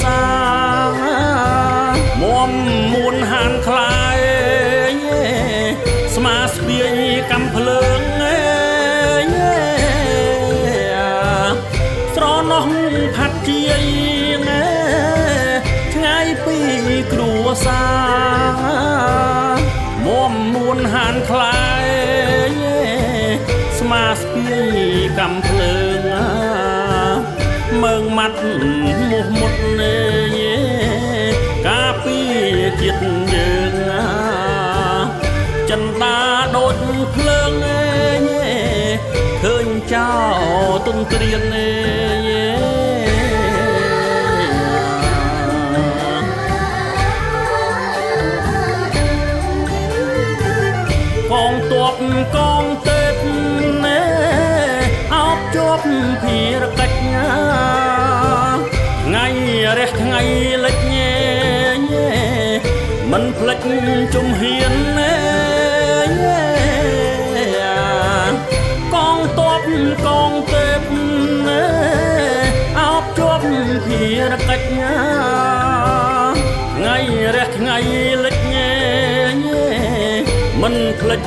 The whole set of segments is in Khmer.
សាមុំមួនហានខ្លាយស្មាស្ពាយកំភ្លើងស្រណោះផាត់ជាថ្ងៃពីគ្រួសារមុំមួនហានខ្លាយស្មាស្ពាយកំភ្លើងមើងមាត់មុះមុតការពីជាតិយើងចិនតាដូចភ្លើងឃើញចោលទុនត្រៀនកងទ័ពកងទេពអោបជាប់ភារកិច្ចថ្ងៃរះថ្ងៃលិចមិនភ្លេចជំហានកងទ័ពកងទេពអោបជាប់ភារកិច្ចថ្ងៃរះថ្ងៃលិចមិនភ្លេច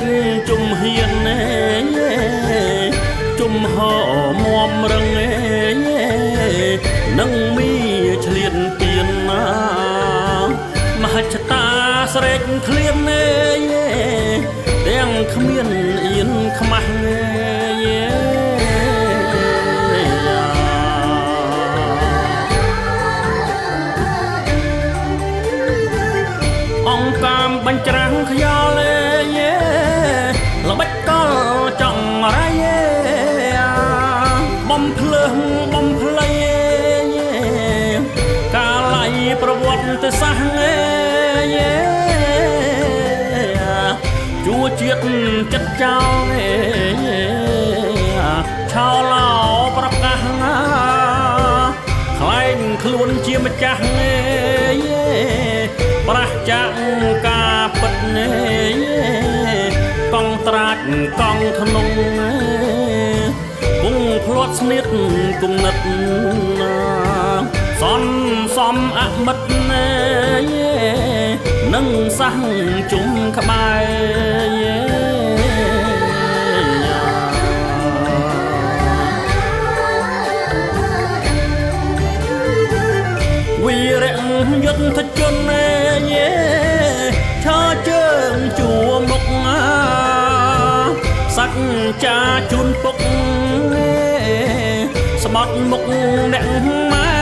ជំហានជំហរមុំរឹងនឹងមានឆ្លៀនទៀនមហិច្ឆតាស្រែកឃ្លានទាំងគ្មានអៀនខ្មាស់អង្គកាមបញ្ច្រាំងខ្យល់ល្បិចកលចង់រៃបំភ្លើងបំភ្លៃកាលៃប្រវត្តិសាស្ត្រជួជាតិចិត្តចោលឆោឡោប្រកាសខ្លែងខ្លួនជាម្ចាស់ប្រះចាក់ការពិតកងត្រាច់កងធ្នង់គង់ភ្លាត់ស្នៀតគំនិតសំសំអមិតនឹងសះជុំក្បែរវីរៈយុទ្ធជនឈរជើងជួមុខសច្ចាជូនពុកស្បត់មុខអ្នកម៉ែ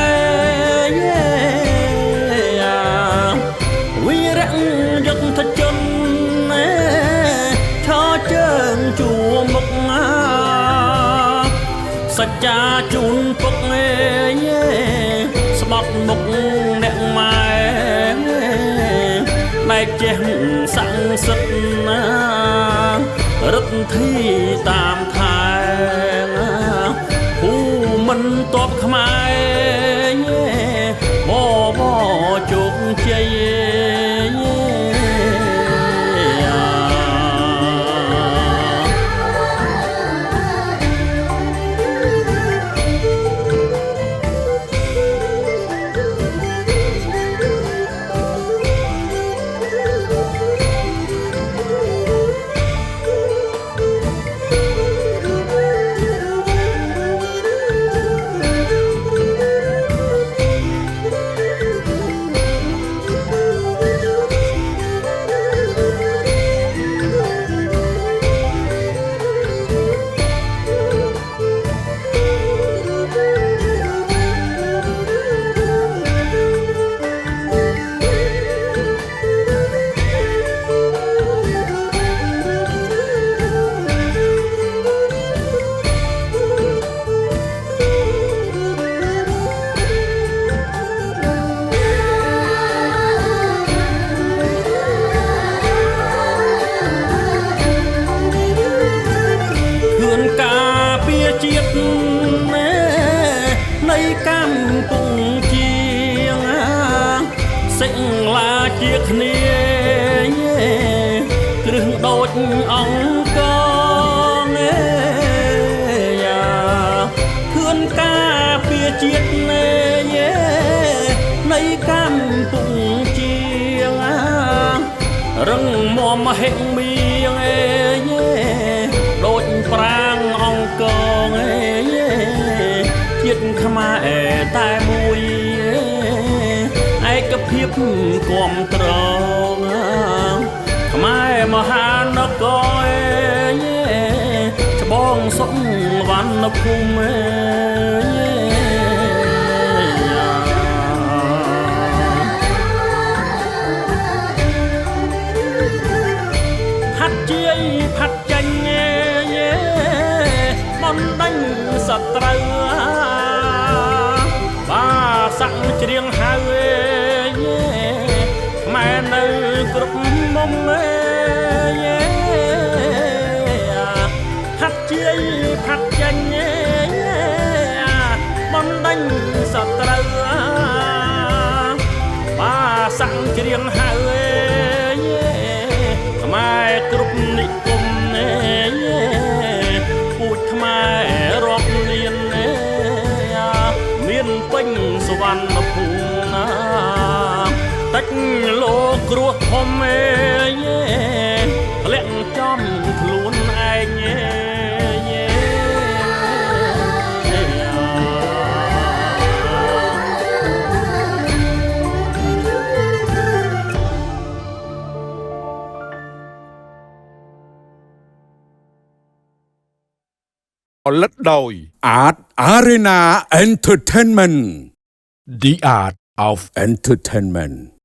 វីរៈយុទ្ធជនឈរជើងជួមុខសច្ចាជូនពុកស្បត់មុខអ្នកម៉ែបែកចេះសង្សិទ្ធណារដ្ឋធីតាមថែភូមិនតបខ្មែរបបជោគជ័យនៃកម្ពុជាសិលាជាគ្នាគ្រឹះដូចអង្គខឿនការពារជាតិ ហិមីងអេយេដូចប្រាំងអង្គងអេយេជាតិខ្មែរតែមួយឯកភាពគាំទ្រខ្មែរមហានគរអេយេច្បងសុខវណ្ណភូមិផាត់ចាញ់បណ្ដាញសត្រូវបាសាក់ច្រៀងហៅម៉ែនៅគ្រប់មុំហាត់ជាយផាត់ចាញ់បណ្ដាញសត្រូវបាសាក់ច្រៀងហៅខ្មែរគ្រប់និគមពូជខ្មែររាប់លានមានពេញសវណ្ណភូមិតិចលោកគ្រោះធំធ្លាក់ចំខ្លួនឯងផលិតដោយ Art Arena Entertainment The Art of Entertainment